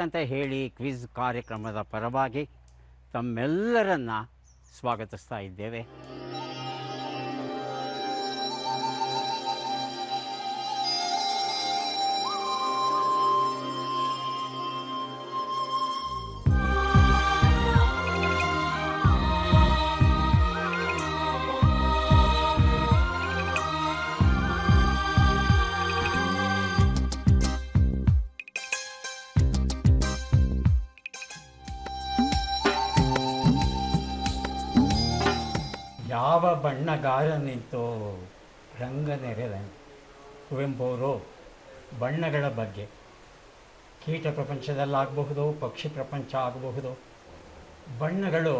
ಯಾಕಂತ ಹೇಳಿ ಕ್ವಿಜ್ ಕಾರ್ಯಕ್ರಮದ ಪರವಾಗಿ ತಮ್ಮೆಲ್ಲರನ್ನ ಸ್ವಾಗತಿಸ್ತಾ ಇದ್ದೇವೆ. ಯಾವ ಬಣ್ಣಗಾರನಿಂತೋ ರಂಗ ನೆರೆದನು. ಕುವೆಂಪು ಅವರು ಬಣ್ಣಗಳ ಬಗ್ಗೆ ಕೀಟ ಪ್ರಪಂಚದಲ್ಲಾಗಬಹುದು, ಪಕ್ಷಿ ಪ್ರಪಂಚ ಆಗಬಹುದು, ಬಣ್ಣಗಳು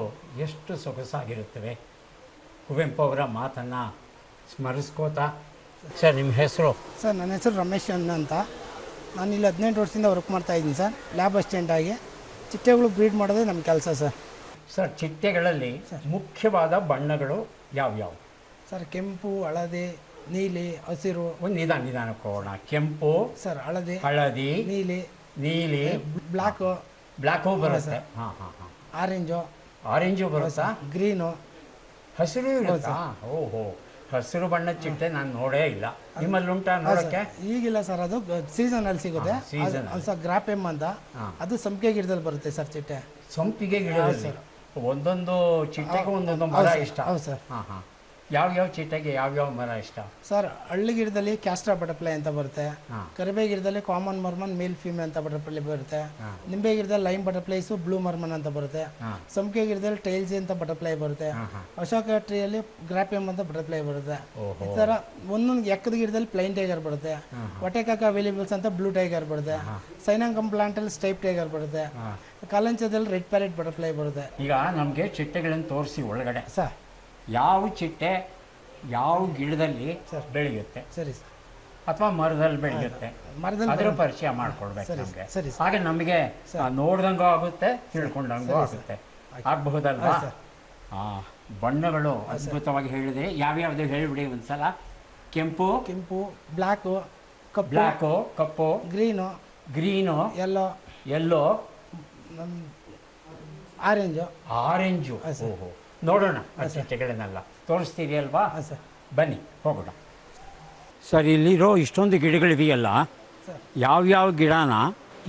ಎಷ್ಟು ಸೊಗಸಾಗಿರುತ್ತವೆ. ಕುವೆಂಪು ಅವರ ಮಾತನ್ನು ಸ್ಮರಿಸ್ಕೋತಾ, ಸರ್ ನಿಮ್ಮ ಹೆಸರು? ಸರ್ ನನ್ನ ಹೆಸರು ರಮೇಶ್ ಅಂತ. ನಾನು ಇಲ್ಲಿ 18 ವರ್ಷದಿಂದ ವರ್ಕ್ ಮಾಡ್ತಾಯಿದ್ದೀನಿ ಸರ್, ಲ್ಯಾಬ್ ಅಸಿಸ್ಟೆಂಟಾಗಿ. ಚಿಟ್ಟೆಗಳು ಬ್ರೀಡ್ ಮಾಡೋದೇ ನಮ್ಮ ಕೆಲಸ ಸರ್. ಸರ್, ಚಿಟ್ಟೆಗಳಲ್ಲಿ ಮುಖ್ಯವಾದ ಬಣ್ಣಗಳು ಯಾವ್ಯಾವು? ಸರ್ ಕೆಂಪು, ಹಳದಿ, ನೀಲಿ, ಹಸಿರು. ಒಂದು ನಿಧಾನಕ್ಕೆ ಹೋಗೋಣ. ಕೆಂಪು ಸರ್, ಹಳದಿ, ನೀಲಿ, ಬ್ಲ್ಯಾಕು ಬರುತ್ತೆ. ಆರೆಂಜು ಬರುತ್ತಾ? ಗ್ರೀನು, ಹಸಿರು ಇರುತ್ತಾ? ಓಹೋ, ಹಸಿರು ಬಣ್ಣದ ಚಿಟ್ಟೆ ನಾನು ನೋಡೇ ಇಲ್ಲ. ನಿಮ್ಮಲ್ಲಿ ಉಂಟಾ ನೋಡಕ್ಕೆ? ಈಗಿಲ್ಲ ಸರ್, ಅದು ಸೀಸನಲ್ಲಿ ಸಿಗುತ್ತೆ. ಸರ್ ಗ್ರಾಪೆಮ್ ಅಂತ, ಅದು ಸಂಪಿಗೆ ಗಿಡದಲ್ಲಿ ಬರುತ್ತೆ ಸರ್ ಚಿಟ್ಟೆ. ಸಂಪಿಗೆ ಗಿಡದಲ್ಲಿ ಒಂದೊಂದು ಚಿಟ್ಟೆಗೆ ಒಂದೊಂದು ಮರ ಇಷ್ಟ. ಹೌದು ಸರ್. ಯಾವ್ಯಾವ ಚಿಟ್ಟೆಗೆ ಯಾವ್ಯಾವ ಮರ ಇಷ್ಟ? ಸರ್ ಹಳ್ಳಿ ಗಿಡದಲ್ಲಿ ಕ್ಯಾಸ್ಟ್ರಾ ಬಟರ್ಫ್ಲೈ ಅಂತ ಬರುತ್ತೆ. ಕರಿಬೇ ಗಿಡದಲ್ಲಿ ಕಾಮನ್ ಮರ್ಮನ್ ಮೇಲ್ ಫೀಮೇಲ್ ಅಂತ ಬಟರ್ಫ್ಲೈ ಬರುತ್ತೆ. ನಿಂಬೆ ಗಿಡದಲ್ಲಿ ಲೈಮ್ ಬಟರ್ಫ್ಲೈಸು ಬ್ಲೂ ಮರ್ಮನ್ ಅಂತ ಬರುತ್ತೆ. ಸಂಪಿಗೆ ಗಿಡದಲ್ಲಿ ಟೈಲ್ಸಿ ಅಂತ ಬಟರ್ಫ್ಲೈ ಬರುತ್ತೆ. ಅಶೋಕ ಟ್ರೀಯಲ್ಲಿ ಗ್ರಾಪಿಯಮ್ ಅಂತ ಬಟರ್ಫ್ಲೈ ಬರುತ್ತೆ. ಈ ಥರ ಒಂದೊಂದು ಎಕ್ಕದ ಗಿಡದಲ್ಲಿ ಪ್ಲೈನ್ ಟೈಗರ್ ಬರುತ್ತೆ. ವಟೆಕಾಕ ಅವೈಲೇಬಲ್ಸ್ ಅಂತ ಬ್ಲೂ ಟೈಗರ್ ಬರುತ್ತೆ. ಸೈನಾಂಕಮ್ ಪ್ಲಾಂಟಲ್ಲಿ ಸ್ಟೈಪ್ ಟೈಗರ್ ಬರುತ್ತೆ. ಕಾಲಂಚದಲ್ಲಿ ರೆಡ್ ಪ್ಯಾರೆಟ್ ಬಟರ್ಫ್ಲೈ ಬರುತ್ತೆ. ಈಗ ನಮಗೆ ಚಿಟ್ಟೆಗಳನ್ನು ತೋರಿಸಿ ಒಳಗಡೆ ಸರ್ ಯಾವ ಚಿಟ್ಟೆ ಯಾವ ಗಿಡದಲ್ಲಿ ಬೆಳೆಯುತ್ತೆ, ಸರಿ ಸರ್, ಅಥವಾ ಮರದಲ್ಲಿ ಬೆಳೆಯುತ್ತೆ, ಅದರ ಪರಿಚಯ ಮಾಡ್ಕೊಡ್ಬೇಕು ನಮಗೆ. ಹಾಗೆ ನಮಗೆ ನೋಡ್ದಂಗೂ ಆಗುತ್ತೆ, ತಿಳ್ಕೊಂಡಂಗೂ ಆಗುತ್ತೆ. ಆಗಬಹುದಲ್ವಾ? ಬಣ್ಣಗಳು ಅದ್ಭುತವಾಗಿ ಹೇಳಿದ್ರೆ ಯಾವ್ಯಾವ್ದು ಹೇಳಿಬಿಡಿ ಒಂದ್ಸಲ. ಕೆಂಪು, ಬ್ಲ್ಯಾಕು, ಕಪ್ಪು, ಗ್ರೀನು, ಯೆಲ್ಲೋ, ಆರೆಂಜು. ಓಹೋ, ನೋಡೋಣ ಚಿಟ್ಟೆಗಳನ್ನೆಲ್ಲ ತೋರಿಸ್ತೀರಿ ಅಲ್ವಾ? ಬನ್ನಿ ಹೋಗೋಣ. ಸರ್, ಇಲ್ಲಿರೋ ಇಷ್ಟೊಂದು ಗಿಡಗಳಿವೆಯಲ್ಲ, ಯಾವ್ಯಾವ ಗಿಡನ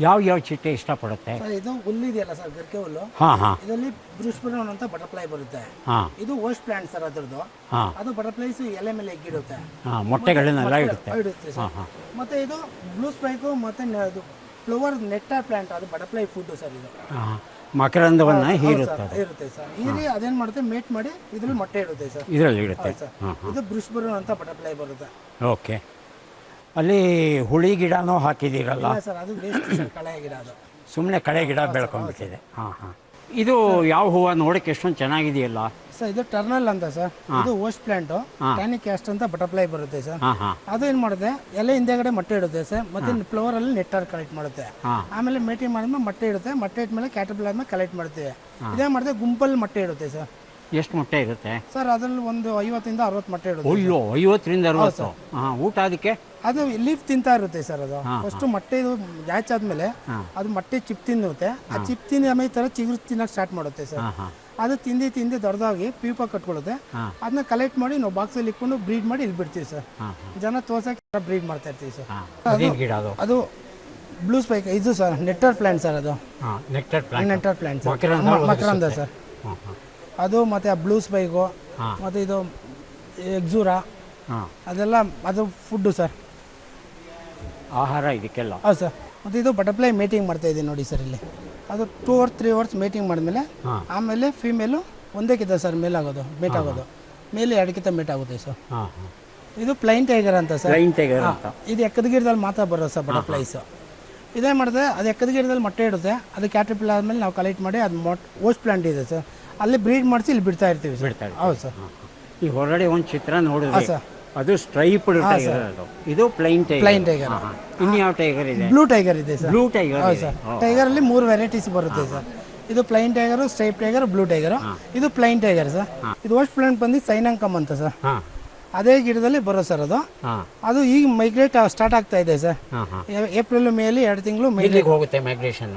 ಯಾವ್ಯಾವ ಚಿಟ್ಟೆ ಇಷ್ಟಪಡುತ್ತೆ? ಇದು ಹುಲ್ಲಿದೆಯಲ್ಲ ಸರ್, ಗರ್ಕೆ ಹುಲ್ಲು. ಇದರಲ್ಲಿ ಬ್ರೂಸ್ಪೆರೋನ್ ಅಂತ ಬಟರ್ಫ್ಲೈ ಬರುತ್ತೆ. ಇದು ಓಸ್ಟ್ ಪ್ಲಾಂಟ್ ಸರ್, ಅದರದ್ದು. ಅದು ಬಟರ್ಫ್ಲೈಸ್ ಎಲೆ ಮೇಲೆ ಎಗ್ಗಿಡುತ್ತೆ, ಮೊಟ್ಟೆಗಳನ್ನೆಲ್ಲ ಇಡುತ್ತೆ. ಮತ್ತೆ ಇದು ಬ್ಲೂ ಸ್ಪೈಕು ಮತ್ತೆ ಫ್ಲವರ್ ನೆಕ್ಟಾರ್ ಪ್ಲಾಂಟ್, ಅದು ಬಟರ್ಫ್ಲೈ ಫುಡ್ ಸರ್. ಇದು ಮಕರಂದವನ್ನ ಹೀರುತ್ತೆ ಸರ್. ಹೀರಿ ಅದೇನ್ ಮಾಡುತ್ತೆ, ಮೇಟ್ ಮಾಡಿ ಇದ್ರಲ್ಲಿ ಮೊಟ್ಟೆ ಇಡುತ್ತೆ ಸರ್. ಇದರಲ್ಲಿ ಇಡುತ್ತೆ. ಇದು ಬ್ರೂಸ್ಪೆರೋನ್ ಅಂತ ಬಟರ್ಫ್ಲೈ ಬರುತ್ತೆ. ಓಕೆ. ಅಲ್ಲಿ ಹುಳಿ ಗಿಡನೂ ಹಾಕಿದ್ದೀರಲ್ಲ ಸರ್? ಅದು ವೇಸ್ಟ್ ಸರ್, ಕಳೆ ಗಿಡ. ಅದು ಸುಮ್ಮನೆ ಕಳೆ ಗಿಡ ಬೆಳ್ಕೊಂಡ್ಬಿಟ್ಟಿದೆ. ಇದು ಯಾವ ಹೂವು ನೋಡಕ್ಕೆ ಎಷ್ಟೊಂದು ಚೆನ್ನಾಗಿದೆಯಲ್ಲ ಸರ್? ಇದು ಟರ್ನಲ್ ಅಂತ ಸರ್. ಇದು ಓಸ್ಟ್ ಪ್ಲಾಂಟ್, ಟ್ಯಾನಿಕ್ ಕ್ಯಾಸ್ಟ್ ಅಂತ ಬಟರ್ಫ್ಲೈ ಬರುತ್ತೆ ಸರ್. ಅದು ಏನ್ ಮಾಡುತ್ತೆ, ಎಲೆ ಹಿಂದೆಗಡೆ ಮೊಟ್ಟೆ ಇಡುತ್ತೆ ಸರ್. ಮತ್ತೆ ಫ್ಲವರ್ ಅಲ್ಲಿ ನೆಕ್ಟಾರ್ ಕಲೆಕ್ಟ್ ಮಾಡುತ್ತೆ. ಆಮೇಲೆ ಮೇಟಿಂಗ್ ಮಾಡಿದ್ಮೇಲೆ ಮೊಟ್ಟೆ ಇಡುತ್ತೆ. ಮೊಟ್ಟೆ ಇಟ್ಮೇಲೆ ಕ್ಯಾಟರ್ಪಿಲ್ಲರ್ ಆದ್ಮೇಲೆ ಕಲೆಕ್ಟ್ ಮಾಡ್ತೀವಿ. ಇದೇ ಮಾಡಿದ್ರೆ ಗುಂಪಲ್ಲಿ ಮೊಟ್ಟೆ ಇಡುತ್ತೆ ಸರ್. ಎಷ್ಟು ಮೊಟ್ಟೆ ಇರುತ್ತೆ ಸರ್? ಅದ್ರಲ್ಲಿ ಒಂದು 50 ರಿಂದ 60 ಮೊಟ್ಟೆ ಇಡುತ್ತೆ. ಅಯ್ಯೋ, 50 ರಿಂದ 60. ಊಟ ಅದಕ್ಕೆ? ಅದು ಲೀಫ್ ತಿಂತಾ ಇರುತ್ತೆ ಸರ್. ಅದು ಫಸ್ಟ್ ಮೊಟ್ಟೆ ಜಾಚ್ ಆದ್ಮೇಲೆ ಅದು ಮೊಟ್ಟೆ ಚಿಪ್ ತಿನ್ನುತ್ತೆ. ಆ ಚಿಪ್ ತಿಂದ ಆಮೇಲೆ ಈ ತರ ಚಿಗುರು ತಿನ್ನಕ್ ಸ್ಟಾರ್ಟ್ ಮಾಡುತ್ತೆ ಸರ್. ಅದು ತಿಂದು ದೊಡ್ಡದಾಗಿ ಪ್ಯೂಪ ಕಟ್ಕೊಳ್ಳುತ್ತೆ. ಅದನ್ನ ಕಲೆಕ್ಟ್ ಮಾಡಿ ನಾವು ಬಾಕ್ಸಲ್ಲಿ ಇಟ್ಕೊಂಡು ಬ್ರೀಡ್ ಮಾಡಿ ಇಲ್ಲಿ ಬಿಡ್ತೀವಿ ಸರ್. ಜನ ತೋರ್ಸಕ್ಕೆ ಬ್ರೀಡ್ ಮಾಡ್ತಾ ಇರ್ತೀವಿ ಸರ್. ಅದು ಬ್ಲೂ ಸ್ಪೈಕ್, ಇದು ಸರ್ ನೆಕ್ಟಾರ್ ಪ್ಲಾಂಟ್ ಸರ್. ಅದು ನೆಕ್ಟಾರ್ ಪ್ಲಾಂಟ್ ಮಕರಂದ ಸರ್. ಅದು ಮತ್ತೆ ಆ ಬ್ಲೂ ಸ್ಪೈಕು, ಮತ್ತೆ ಇದು ಎಕ್ಸೂರಾ, ಅದೆಲ್ಲ ಅದು ಫುಡ್ಡು ಸರ್, ಆಹಾರ ಇದಕ್ಕೆಲ್ಲ. ಹೌದು ಸರ್. ಮತ್ತು ಇದು ಬಟರ್ಫ್ಲೈ ಮೇಟಿಂಗ್ ಮಾಡ್ತಾ ಇದ್ದೀನಿ ನೋಡಿ ಸರ್. ಇಲ್ಲಿ ಅದು 2 or 3 hours ಮೇಟಿಂಗ್ ಮಾಡಿದ್ಮೇಲೆ ಆಮೇಲೆ ಫೀಮೇಲು ಒಂದೇಕ್ಕಿಂತ ಸರ್ ಮೇಟ್ ಆಗೋದು. ಮೇಲೆ 2 ಮೇಟ್ ಆಗುತ್ತೆ ಸರ್. ಇದು ಪ್ಲೈನ್ ಟೈಗರ್ ಅಂತ ಸರ್. ಇದು ಎಕ್ಕದ ಗಿಡದಲ್ಲಿ ಮಾತ್ರ ಬರೋದು ಸರ್ ಬಟರ್ಫ್ಲೈಸ್. ಇದೇ ಮಾಡಿದ್ರೆ ಅದು ಎಕ್ಕದ ಗಿಡದಲ್ಲಿ ಮೊಟ್ಟೆ ಇಡುತ್ತೆ. ಅದು ಕ್ಯಾಟರ್ಪಿಲ್ಲರ್ ಆದಮೇಲೆ ನಾವು ಕಲೆಕ್ಟ್ ಮಾಡಿ ಅದು ಓಸ್ಟ್ ಪ್ಲಾಂಟ್ ಇದೆ ಸರ್, ಅಲ್ಲಿ ಬ್ರೀಡ್ ಮಾಡಿಸಿ ಇಲ್ಲಿ ಬಿಡ್ತಾ ಇರ್ತೀವಿ ಸರ್. ಹೌದು ಸರ್. ಈ ಹೊರಗಡೆ ಒಂದು ಚಿತ್ರ ನೋಡಿದ್ರೆ ಅದು ಸ್ಟ್ರೈಪ್ ಟೈಗರ್, ಇದು ಪ್ಲೈನ್ ಟೈಗರ್. ಇನ್ನು ಯಾವ ಟೈಗರ್ ಇದೆ? ಬ್ಲೂ ಟೈಗರ್ ಇದೆ ಸರ್. Blue tiger. ಹೌದು ಸರ್. ಟೈಗರ್ ಅಲ್ಲಿ 3 ವೆರೈಟೀಸ್ ಬರುತ್ತೆ ಸರ್. ಇದು plain tiger, stripe tiger, blue tiger. ಇದು ಪ್ಲೈನ್ ಟೈಗರ್ ಸರ್. ಇದು ಓಸ್ಟ್ ಪ್ಲಾಂಟ್ ಬಂದು ಸೈನಾಂಕಮ್ ಅಂತ ಸರ್. ಅದೇ ಗಿಡದಲ್ಲಿ ಬರೋ ಸರ್ ಅದು. ಅದು ಈಗ ಮೈಗ್ರೇಟ್ ಸ್ಟಾರ್ಟ್ ಆಗ್ತಾ ಇದೆ ಸರ್. ಏಪ್ರಿಲ್ ಮೇಲಿ 2 ತಿಂಗಳು ಮೈಗ್ರೇಟ್ ಹೋಗುತ್ತೆ. ಮೈಗ್ರೇಷನ್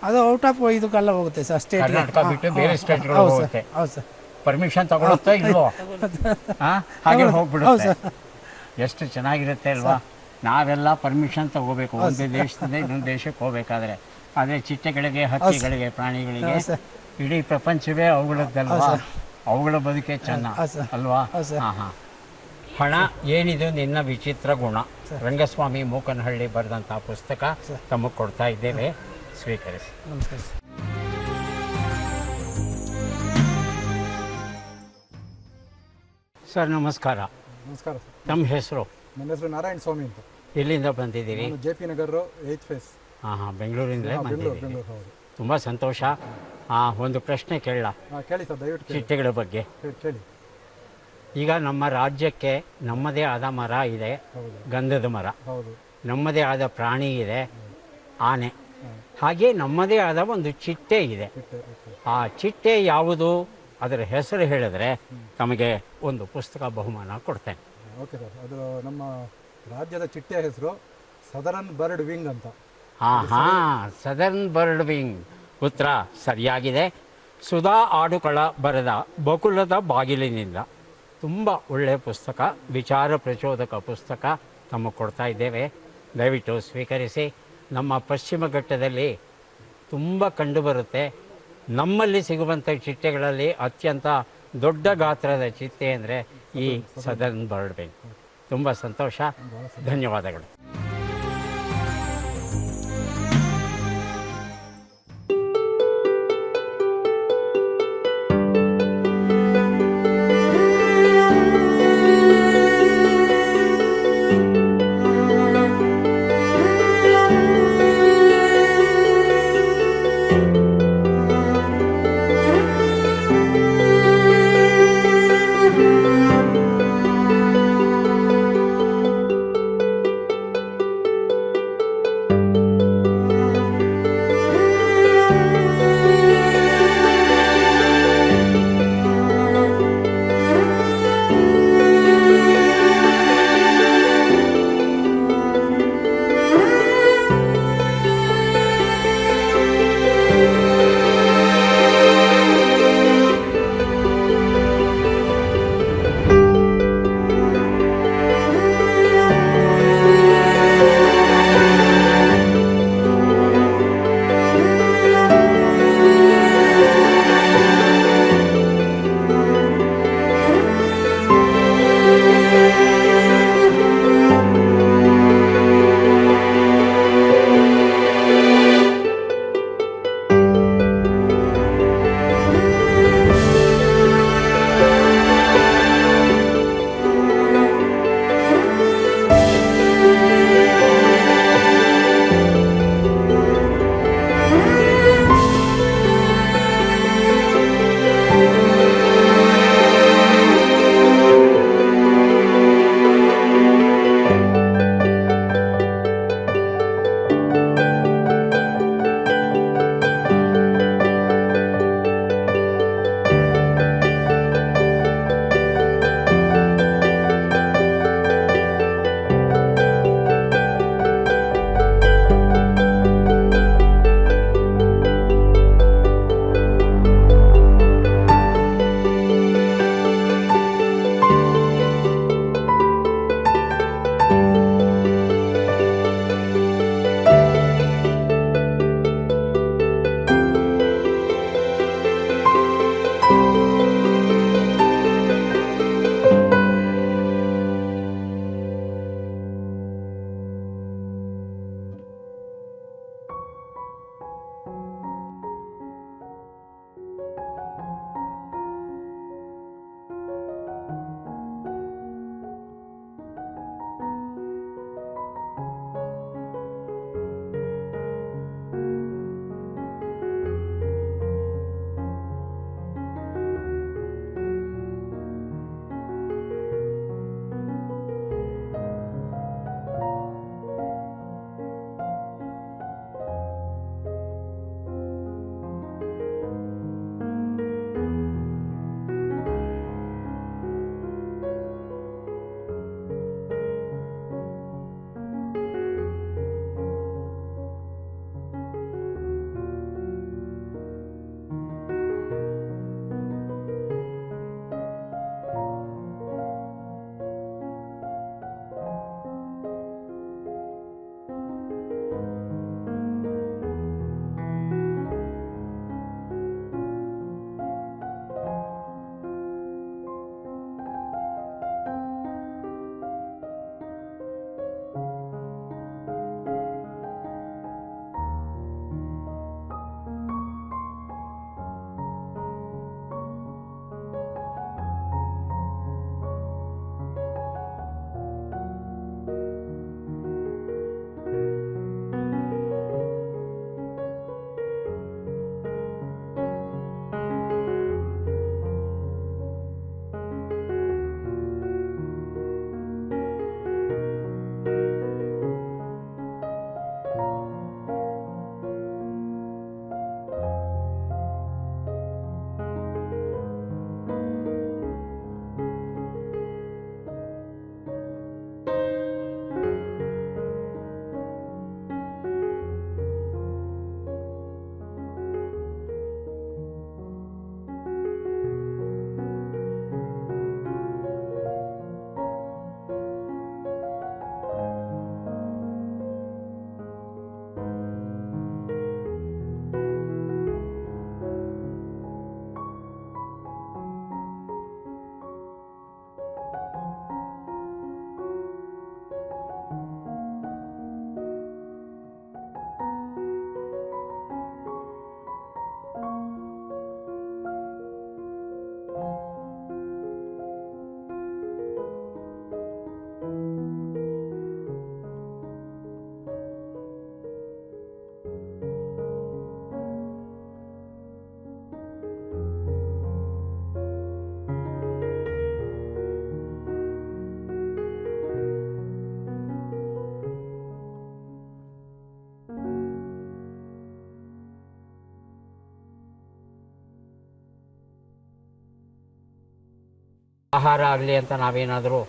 ಅದು ಔಟ್ ಆಫ್ ಇದಕ್ಕೆಲ್ಲ ಹೋಗುತ್ತೆ ಸರ್, ಸ್ಟೇಟ್. ಕರ್ನಾಟಕ ಬಿಟ್ಟು ಬೇರೆ ಸ್ಟೇಟ್ಗಳು ಹೌದು ಹೋಗುತ್ತೆ. ಸರ್, ಹೌದು ಸರ್. ಪರ್ಮಿಷನ್ ತಗೊಳುತ್ತೋ ಇಲ್ವೋ? ಹಾಗೆ ಹೋಗ್ಬಿಡುತ್ತೆ. ಎಷ್ಟು ಚೆನ್ನಾಗಿರುತ್ತೆ ಅಲ್ವಾ? ನಾವೆಲ್ಲ ಪರ್ಮಿಷನ್ ತಗೋಬೇಕು ಒಂದು ದೇಶದಿಂದ ಇನ್ನೊಂದು ದೇಶಕ್ಕೆ ಹೋಗ್ಬೇಕಾದ್ರೆ. ಆದರೆ ಚಿಟ್ಟೆಗಳಿಗೆ, ಹಕ್ಕಿಗಳಿಗೆ, ಪ್ರಾಣಿಗಳಿಗೆ ಇಡೀ ಪ್ರಪಂಚವೇ ಅವುಗಳದ್ದಲ್ವಾ? ಅವುಗಳ ಬದುಕೆ ಚೆನ್ನ ಅಲ್ವಾ? ಹಾಂ ಹಾಂ. ಹಣ ಏನಿದು ನಿನ್ನ ವಿಚಿತ್ರ ಗುಣ, ರಂಗಸ್ವಾಮಿ ಮೂಕನಹಳ್ಳಿ ಬರೆದಂಥ ಪುಸ್ತಕ ತಮಗೆ ಕೊಡ್ತಾ ಇದ್ದೇವೆ, ಸ್ವೀಕರಿಸಿ. ನಮಸ್ಕಾರ ಸರ್. ಸರ್ ನಮಸ್ಕಾರ. ನಮಸ್ಕಾರ ಸರ್. ತಮ್ಮ ಹೆಸರು? ನನ್ನ ಹೆಸರು ನಾರಾಯಣ ಸ್ವಾಮಿ ಅಂತ. ಎಲ್ಲಿಂದ ಬಂದಿದ್ದೀರಿ? JP ನಗರ 8th ಫೇಸ್. ಹಾಂ ಹಾಂ, ಬೆಂಗಳೂರಿಂದಲೇ ಬಂದಿದ್ದೀರಿ. ಬೆಂಗಳೂರು, ಹೌದು. ತುಂಬ ಸಂತೋಷ. ಒಂದು ಪ್ರಶ್ನೆ ಕೇಳಲ್ಲ? ಕೇಳಿ ಸರ್, ದಯವಿಟ್ಟು ಕೇಳಿ. ಚಿಟ್ಟೆಗಳ ಬಗ್ಗೆ ಕೇಳಿ. ಈಗ ನಮ್ಮ ರಾಜ್ಯಕ್ಕೆ ನಮ್ಮದೇ ಆದ ಮರ ಇದೆ, ಹೌದು. ಗಂಧದ ಮರ. ಹೌದು. ನಮ್ಮದೇ ಆದ ಪ್ರಾಣಿ ಇದೆ, ಆನೆ. ಹಾಗೆ ನಮ್ಮದೇ ಆದ ಒಂದು ಚಿಟ್ಟೆ ಇದೆ. ಆ ಚಿಟ್ಟೆ ಯಾವುದು, ಅದರ ಹೆಸರು ಹೇಳಿದ್ರೆ ತಮಗೆ ಒಂದು ಪುಸ್ತಕ ಬಹುಮಾನ ಕೊಡ್ತೇನೆ. Okay sir. ಅದು ನಮ್ಮ ರಾಜ್ಯದ ಚಿಟ್ಟೆಯ ಹೆಸರು ಸದರನ್ ಬರ್ಡ್ ವಿಂಗ್ ಅಂತ. ಹಾಂ ಹಾಂ, ಸದರ್ನ್ ಬರ್ಡ್ ವಿಂಗ್. ಉತ್ತರ ಸರಿಯಾಗಿದೆ. ಸುಧಾ ಆಡುಕಳ ಬರೆದ ಬಕುಲದ ಬಾಗಿಲಿನಿಂದ, ತುಂಬ ಒಳ್ಳೆಯ ಪುಸ್ತಕ, ವಿಚಾರ ಪ್ರಚೋದಕ ಪುಸ್ತಕ ತಮಗೆ ಕೊಡ್ತಾ ಇದ್ದೇವೆ, ದಯವಿಟ್ಟು ಸ್ವೀಕರಿಸಿ. ನಮ್ಮ ಪಶ್ಚಿಮ ಘಟ್ಟದಲ್ಲಿ ತುಂಬ ಕಂಡುಬರುತ್ತೆ. ನಮ್ಮಲ್ಲಿ ಸಿಗುವಂಥ ಚಿಟ್ಟೆಗಳಲ್ಲಿ ಅತ್ಯಂತ ದೊಡ್ಡ ಗಾತ್ರದ ಚಿಟ್ಟೆ ಅಂದರೆ ಈ ಸದರ್ನ್ ಬರ್ಡ್ ವಿಂಗ್. ತುಂಬ ಸಂತೋಷ, ಧನ್ಯವಾದಗಳು. ಆಹಾರ ಆಗಲಿ ಅಂತ ನಾವೇನಾದರೂ